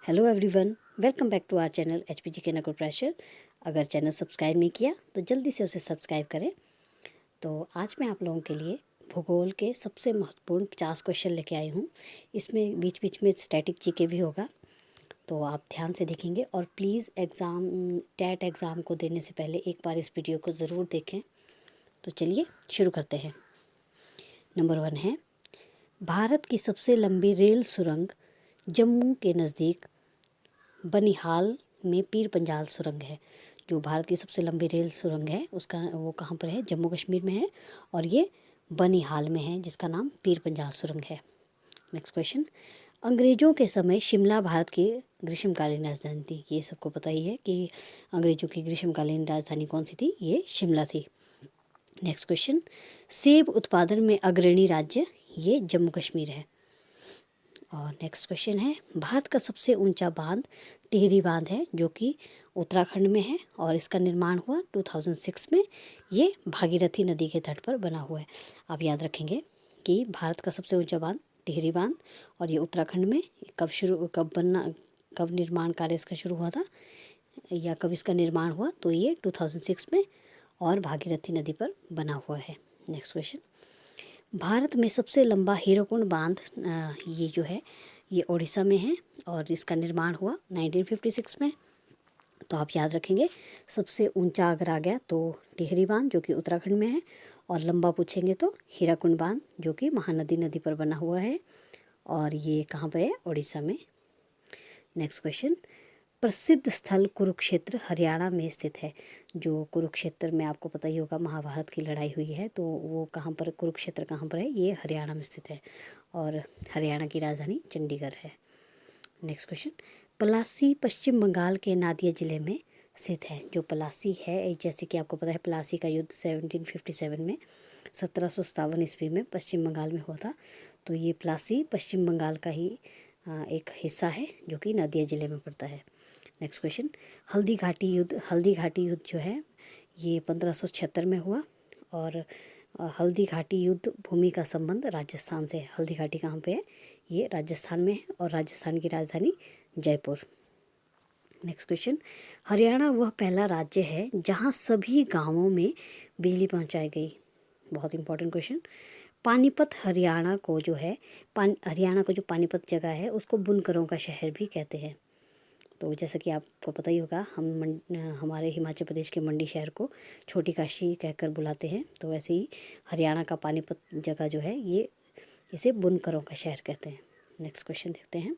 Hello everyone, welcome back to our channel HPG के नगर pressure. अगर चैनल सब्सक्राइब नहीं किया तो जल्दी से उसे सब्सक्राइब करें। तो आज मैं आप लोगों के लिए भूगोल के सबसे महत्वपूर्ण 50 क्वेश्चन लेके आई हूँ। इसमें बीच बीच में स्टैटिक जीके भी होगा, तो आप ध्यान से देखेंगे। और प्लीज़ टैट एग्ज़ाम को देने से पहले एक बार इस वीडियो को ज़रूर देखें। तो चलिए शुरू करते हैं। नंबर 1 है, भारत की सबसे लंबी रेल सुरंग जम्मू के नज़दीक बनिहाल में पीर पंजाल सुरंग है। जो भारत की सबसे लंबी रेल सुरंग है उसका वो कहाँ पर है? जम्मू कश्मीर में है, और ये बनिहाल में है, जिसका नाम पीर पंजाल सुरंग है। नेक्स्ट क्वेश्चन, अंग्रेज़ों के समय शिमला भारत की ग्रीष्मकालीन राजधानी थी। ये सबको पता ही है कि अंग्रेज़ों की ग्रीष्मकालीन राजधानी कौन सी थी? ये शिमला थी। नेक्स्ट क्वेश्चन, सेब उत्पादन में अग्रणी राज्य ये जम्मू कश्मीर है। और नेक्स्ट क्वेश्चन है, भारत का सबसे ऊंचा बांध टिहरी बांध है, जो कि उत्तराखंड में है, और इसका निर्माण हुआ 2006 में। ये भागीरथी नदी के तट पर बना हुआ है। आप याद रखेंगे कि भारत का सबसे ऊंचा बांध टिहरी बांध, और ये उत्तराखंड में कब निर्माण कार्य इसका शुरू हुआ था, या कब इसका निर्माण हुआ? तो ये 2006 में, और भागीरथी नदी पर बना हुआ है। नेक्स्ट क्वेश्चन, भारत में सबसे लंबा हीराकुंड बांध ये जो है ये उड़ीसा में है, और इसका निर्माण हुआ 1956 में। तो आप याद रखेंगे, सबसे ऊंचा अगर आ गया तो टिहरी बांध जो कि उत्तराखंड में है, और लंबा पूछेंगे तो हीराकुंड बांध जो कि महानदी नदी पर बना हुआ है, और ये कहाँ पर है? उड़ीसा में। नेक्स्ट क्वेश्चन, प्रसिद्ध स्थल कुरुक्षेत्र हरियाणा में स्थित है। जो कुरुक्षेत्र में आपको पता ही होगा, महाभारत की लड़ाई हुई है, तो वो कहाँ पर, कुरुक्षेत्र कहाँ पर है? ये हरियाणा में स्थित है, और हरियाणा की राजधानी चंडीगढ़ है। नेक्स्ट क्वेश्चन, पलासी पश्चिम बंगाल के नादिया जिले में स्थित है। जो पलासी है, जैसे कि आपको पता है, पलासी का युद्ध 1757 में 1757 ईस्वी में पश्चिम बंगाल में हुआ था। तो ये पलासी पश्चिम बंगाल का ही एक हिस्सा है, जो कि नादिया जिले में पड़ता है। नेक्स्ट क्वेश्चन, हल्दी घाटी युद्ध जो है ये 1576 में हुआ, और हल्दी घाटी युद्ध भूमि का संबंध राजस्थान से है। हल्दी घाटी कहाँ पे है? ये राजस्थान में है, और राजस्थान की राजधानी जयपुर। नेक्स्ट क्वेश्चन, हरियाणा वह पहला राज्य है जहाँ सभी गांवों में बिजली पहुँचाई गई। बहुत इंपॉर्टेंट क्वेश्चन। पानीपत हरियाणा को जो है, हरियाणा को जो पानीपत जगह है उसको बुनकरों का शहर भी कहते हैं। तो जैसा कि आपको पता ही होगा, हमारे हिमाचल प्रदेश के मंडी शहर को छोटी काशी कहकर बुलाते हैं, तो वैसे ही हरियाणा का पानीपत जगह जो है ये इसे बुनकरों का शहर कहते हैं। नेक्स्ट क्वेश्चन देखते हैं,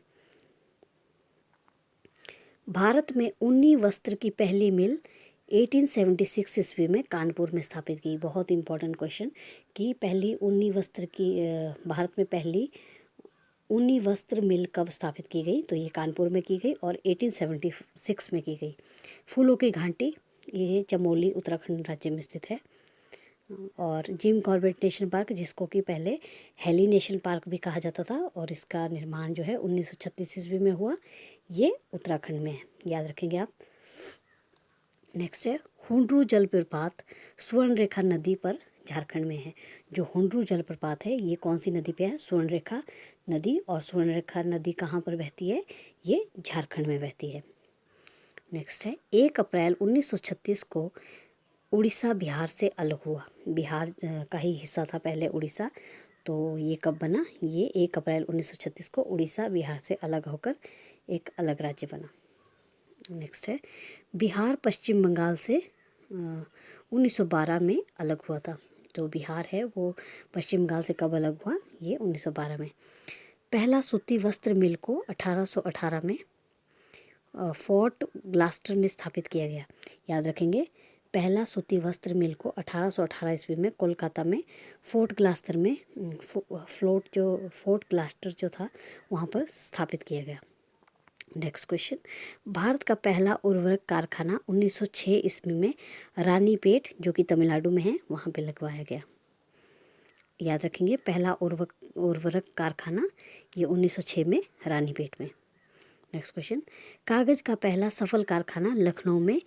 भारत में ऊनी वस्त्र की पहली मिल 1876 ईस्वी में कानपुर में स्थापित की। बहुत इंपॉर्टेंट क्वेश्चन कि पहली ऊनी वस्त्र की भारत में पहली ऊनी वस्त्र मिल कब स्थापित की गई? तो ये कानपुर में की गई, और 1876 में की गई। फूलों की घाटी ये चमोली उत्तराखंड राज्य में स्थित है। और जिम कॉर्बेट नेशनल पार्क, जिसको कि पहले हेली नेशनल पार्क भी कहा जाता था, और इसका निर्माण जो है 1936 ईस्वी में हुआ, ये उत्तराखंड में है। याद रखेंगे आप। नेक्स्ट है, हुंड्रू जलप्रपात सुवर्णरेखा नदी पर झारखंड में है। जो हुंड्रू जलप्रपात है ये कौन सी नदी पे है? सुवर्णरेखा नदी। और सुवर्णरेखा नदी कहाँ पर बहती है? ये झारखंड में बहती है। नेक्स्ट है, 1 अप्रैल 1936 को उड़ीसा बिहार से अलग हुआ। बिहार का ही हिस्सा था पहले उड़ीसा, तो ये कब बना? ये 1 अप्रैल 1936 को उड़ीसा बिहार से अलग होकर एक अलग राज्य बना। नेक्स्ट है, बिहार पश्चिम बंगाल से 1912 में अलग हुआ था। जो बिहार है वो पश्चिम बंगाल से कब अलग हुआ? ये 1912 में। पहला सूती वस्त्र मिल को 1818 में फोर्ट ग्लास्टर में स्थापित किया गया। याद रखेंगे, पहला सूती वस्त्र मिल को 1818 ईस्वी में कोलकाता में फोर्ट ग्लास्टर में फोर्ट ग्लास्टर जो था वहाँ पर स्थापित किया गया। नेक्स्ट क्वेश्चन, भारत का पहला उर्वरक कारखाना 1906 ईस्वी में रानीपेट जो कि तमिलनाडु में है वहाँ पे लगवाया गया। याद रखेंगे, पहला उर्वरक कारखाना ये 1906 में रानीपेट में। नेक्स्ट क्वेश्चन, कागज़ का पहला सफल कारखाना लखनऊ में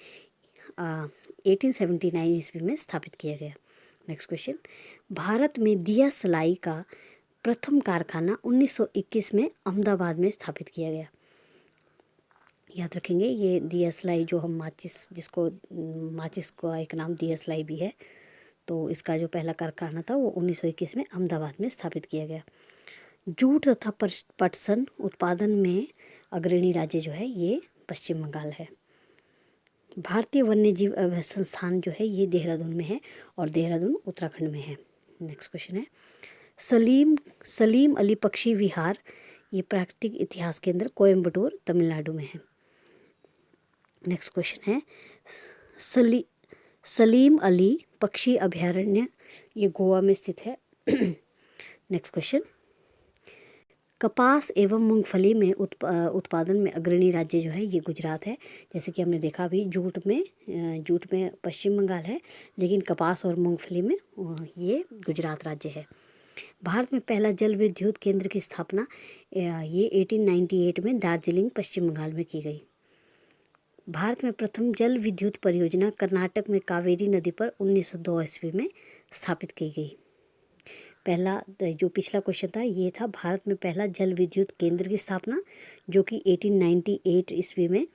1879 ईस्वी में स्थापित किया गया। नेक्स्ट क्वेश्चन, भारत में दिया सलाई का प्रथम कारखाना 1921 में अहमदाबाद में स्थापित किया गया। याद रखेंगे। ये दियसलाई जो हम माचिस, जिसको माचिस का एक नाम दियसलाई भी है, तो इसका जो पहला कारखाना था वो 1921 में अहमदाबाद में स्थापित किया गया। जूट तथा पटसन उत्पादन में अग्रणी राज्य जो है ये पश्चिम बंगाल है। भारतीय वन्यजीव संस्थान जो है ये देहरादून में है और देहरादून उत्तराखंड में है। नेक्स्ट क्वेश्चन है सलीम अली पक्षी विहार, ये प्राकृतिक इतिहास केंद्र कोयम्बटूर तमिलनाडु में है। नेक्स्ट क्वेश्चन है सलीम अली पक्षी अभयारण्य, ये गोवा में स्थित है। नेक्स्ट क्वेश्चन, कपास एवं मूंगफली में उत्पादन में अग्रणी राज्य जो है ये गुजरात है। जैसे कि हमने देखा अभी जूट में पश्चिम बंगाल है, लेकिन कपास और मूंगफली में ये गुजरात राज्य है। भारत में पहला जल विद्युत केंद्र की स्थापना ये 1898 में दार्जिलिंग पश्चिम बंगाल में की गई। भारत में प्रथम जल विद्युत परियोजना कर्नाटक में कावेरी नदी पर 1902 ईस्वी में स्थापित की गई। पहला जो पिछला क्वेश्चन था ये था भारत में पहला जल विद्युत केंद्र की स्थापना, जो कि 1898 ईस्वी में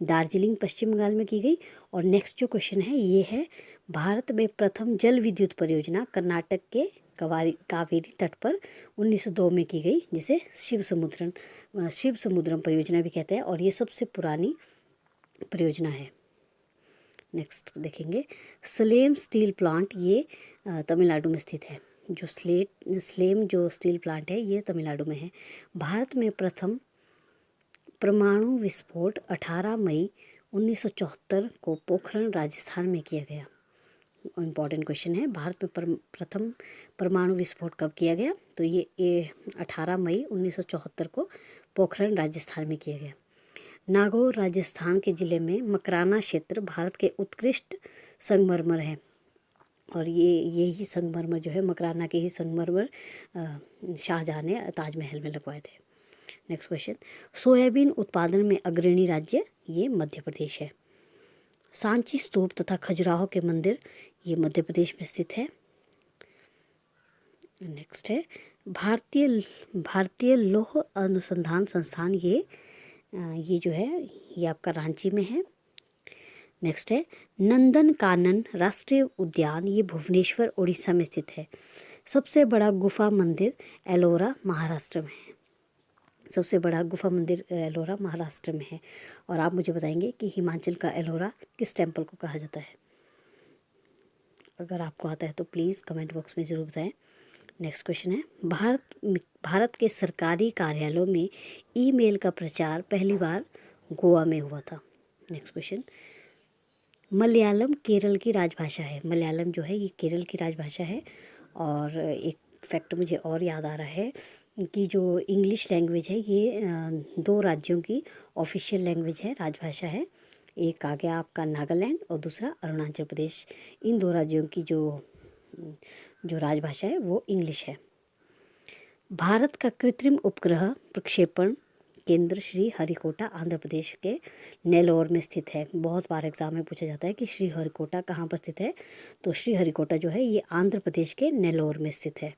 दार्जिलिंग पश्चिम बंगाल में की गई। और नेक्स्ट जो क्वेश्चन है ये है भारत में प्रथम जल विद्युत परियोजना कर्नाटक के कावेरी तट पर 1902 में की गई, जिसे शिव समुद्रम परियोजना भी कहते हैं, और ये सबसे पुरानी परियोजना है। नेक्स्ट देखेंगे स्लेम स्टील प्लांट, ये तमिलनाडु में स्थित है। जो स्लेम जो स्टील प्लांट है ये तमिलनाडु में है। भारत में प्रथम परमाणु विस्फोट 18 मई 1974 को पोखरण राजस्थान में किया गया। इम्पॉर्टेंट क्वेश्चन है, भारत में प्रथम परमाणु विस्फोट कब किया गया? तो ये 18 मई 1974 को पोखरण राजस्थान में किया गया। नागौर राजस्थान के ज़िले में मकराना क्षेत्र भारत के उत्कृष्ट संगमरमर है, और यही संगमरमर जो है मकराना के ही संगमरमर शाहजहाँ ने ताजमहल में लगवाए थे। नेक्स्ट क्वेश्चन, सोयाबीन उत्पादन में अग्रणी राज्य ये मध्य प्रदेश है। सांची स्तूप तथा खजुराहो के मंदिर ये मध्य प्रदेश में स्थित है। नेक्स्ट है भारतीय लौह अनुसंधान संस्थान, ये जो है ये आपका रांची में है। नेक्स्ट है नंदन कानन राष्ट्रीय उद्यान, ये भुवनेश्वर उड़ीसा में स्थित है। सबसे बड़ा गुफा मंदिर एलोरा महाराष्ट्र में है। सबसे बड़ा गुफा मंदिर एलोरा महाराष्ट्र में है। और आप मुझे बताएंगे कि हिमाचल का एलोरा किस टेम्पल को कहा जाता है? अगर आपको आता है तो प्लीज़ कमेंट बॉक्स में ज़रूर बताएं। नेक्स्ट क्वेश्चन है भारत के सरकारी कार्यालयों में ईमेल का प्रचार पहली बार गोवा में हुआ था। नेक्स्ट क्वेश्चन, मलयालम केरल की राजभाषा है। मलयालम जो है ये केरल की राजभाषा है। और एक फैक्ट मुझे और याद आ रहा है कि जो इंग्लिश लैंग्वेज है ये 2 राज्यों की ऑफिशियल लैंग्वेज है, राजभाषा है। एक आ गया आपका नागालैंड और दूसरा अरुणाचल प्रदेश। इन 2 राज्यों की जो राजभाषा है वो इंग्लिश है। भारत का कृत्रिम उपग्रह प्रक्षेपण केंद्र श्री हरिकोटा आंध्र प्रदेश के नेल्लोर में स्थित है। बहुत बार एग्जाम में पूछा जाता है कि श्री हरिकोटा कहाँ पर स्थित है, तो श्री हरिकोटा जो है ये आंध्र प्रदेश के नेल्लोर में स्थित है।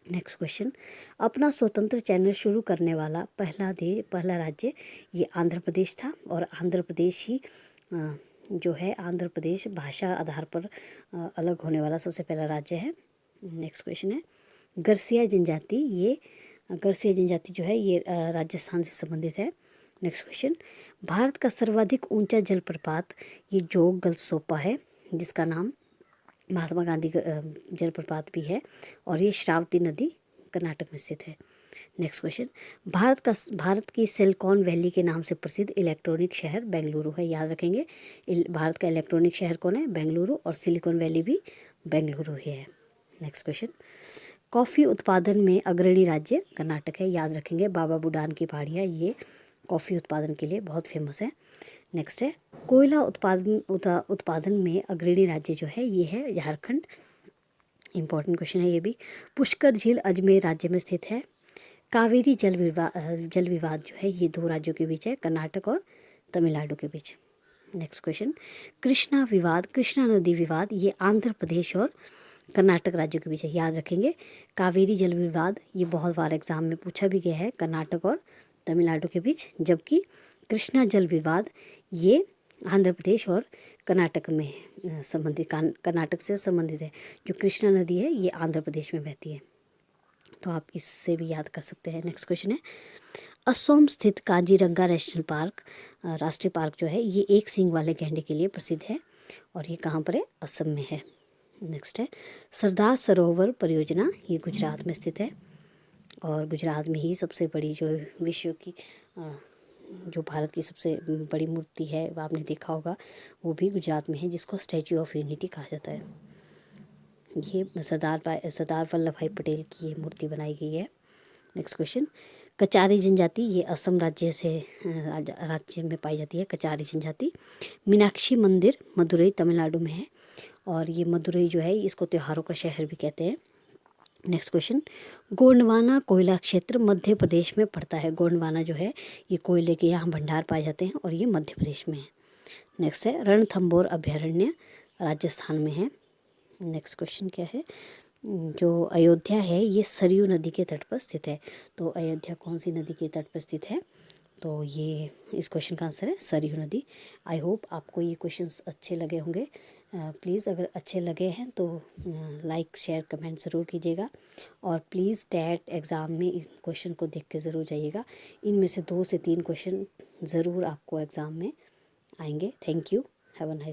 नेक्स्ट क्वेश्चन, अपना स्वतंत्र चैनल शुरू करने वाला पहला राज्य ये आंध्र प्रदेश था, और आंध्र प्रदेश ही जो है आंध्र प्रदेश भाषा आधार पर अलग होने वाला सबसे पहला राज्य है। नेक्स्ट क्वेश्चन है गर्सिया जनजाति, ये गर्सिया जनजाति जो है ये राजस्थान से संबंधित है। नेक्स्ट क्वेश्चन, भारत का सर्वाधिक ऊंचा जलप्रपात ये जोग गलसोपा है, जिसका नाम महात्मा गांधी जलप्रपात भी है, और ये श्रावती नदी कर्नाटक में स्थित है। नेक्स्ट क्वेश्चन, भारत की सिलिकॉन वैली के नाम से प्रसिद्ध इलेक्ट्रॉनिक शहर बेंगलुरु है। याद रखेंगे भारत का इलेक्ट्रॉनिक शहर कौन है? बेंगलुरु, और सिलिकॉन वैली भी बेंगलुरु ही है। नेक्स्ट क्वेश्चन, कॉफ़ी उत्पादन में अग्रणी राज्य कर्नाटक है। याद रखेंगे बाबा बुडान की पहाड़ियाँ ये कॉफ़ी उत्पादन के लिए बहुत फेमस है। नेक्स्ट है कोयला उत्पादन में अग्रणी राज्य जो है ये है झारखंड। इंपॉर्टेंट क्वेश्चन है ये भी। पुष्कर झील अजमेर राज्य में स्थित है। कावेरी जल विवाद जो है ये 2 राज्यों के बीच है, कर्नाटक और तमिलनाडु के बीच। नेक्स्ट क्वेश्चन, कृष्णा नदी विवाद ये आंध्र प्रदेश और कर्नाटक राज्यों के बीच है। याद रखेंगे कावेरी जल विवाद ये बहुत बार एग्जाम में पूछा भी गया है, कर्नाटक और तमिलनाडु के बीच, जबकि कृष्णा जल विवाद ये आंध्र प्रदेश और कर्नाटक में संबंधित, कर्नाटक से संबंधित है। जो कृष्णा नदी है ये आंध्र प्रदेश में बहती है, तो आप इससे भी याद कर सकते हैं। नेक्स्ट क्वेश्चन है, असम स्थित काजीरंगा नेशनल पार्क, राष्ट्रीय पार्क जो है ये एक सींग वाले गैंडे के लिए प्रसिद्ध है और ये कहाँ पर है? असम में है। नेक्स्ट है, सरदार सरोवर परियोजना, ये गुजरात में स्थित है और गुजरात में ही सबसे बड़ी जो विश्व की जो भारत की सबसे बड़ी मूर्ति है वो आपने देखा होगा, वो भी गुजरात में है, जिसको स्टैचू ऑफ यूनिटी कहा जाता है। ये सरदार वल्लभ भाई पटेल की ये मूर्ति बनाई गई है। नेक्स्ट क्वेश्चन, कचारी जनजाति, ये असम राज्य में पाई जाती है कचारी जनजाति। मीनाक्षी मंदिर मदुरई तमिलनाडु में है और ये मदुरई जो है इसको त्योहारों का शहर भी कहते हैं। नेक्स्ट क्वेश्चन, गोंडवाना कोयला क्षेत्र मध्य प्रदेश में पड़ता है। गोंडवाना जो है ये कोयले के यहाँ भंडार पाए जाते हैं और ये मध्य प्रदेश में है। नेक्स्ट है, रणथंभौर अभयारण्य राजस्थान में है। नेक्स्ट क्वेश्चन क्या है, जो अयोध्या है ये सरयू नदी के तट पर स्थित है। तो अयोध्या कौन सी नदी के तट पर स्थित है? तो ये इस क्वेश्चन का आंसर है सरयू नदी। आई होप आपको ये क्वेश्चंस अच्छे लगे होंगे। प्लीज़ अगर अच्छे लगे हैं तो लाइक शेयर कमेंट ज़रूर कीजिएगा और प्लीज़ टैट एग्ज़ाम में इस क्वेश्चन को देख के ज़रूर जाइएगा। इनमें से 2 से 3 क्वेश्चन ज़रूर आपको एग्ज़ाम में आएंगे। Thank you, have a nice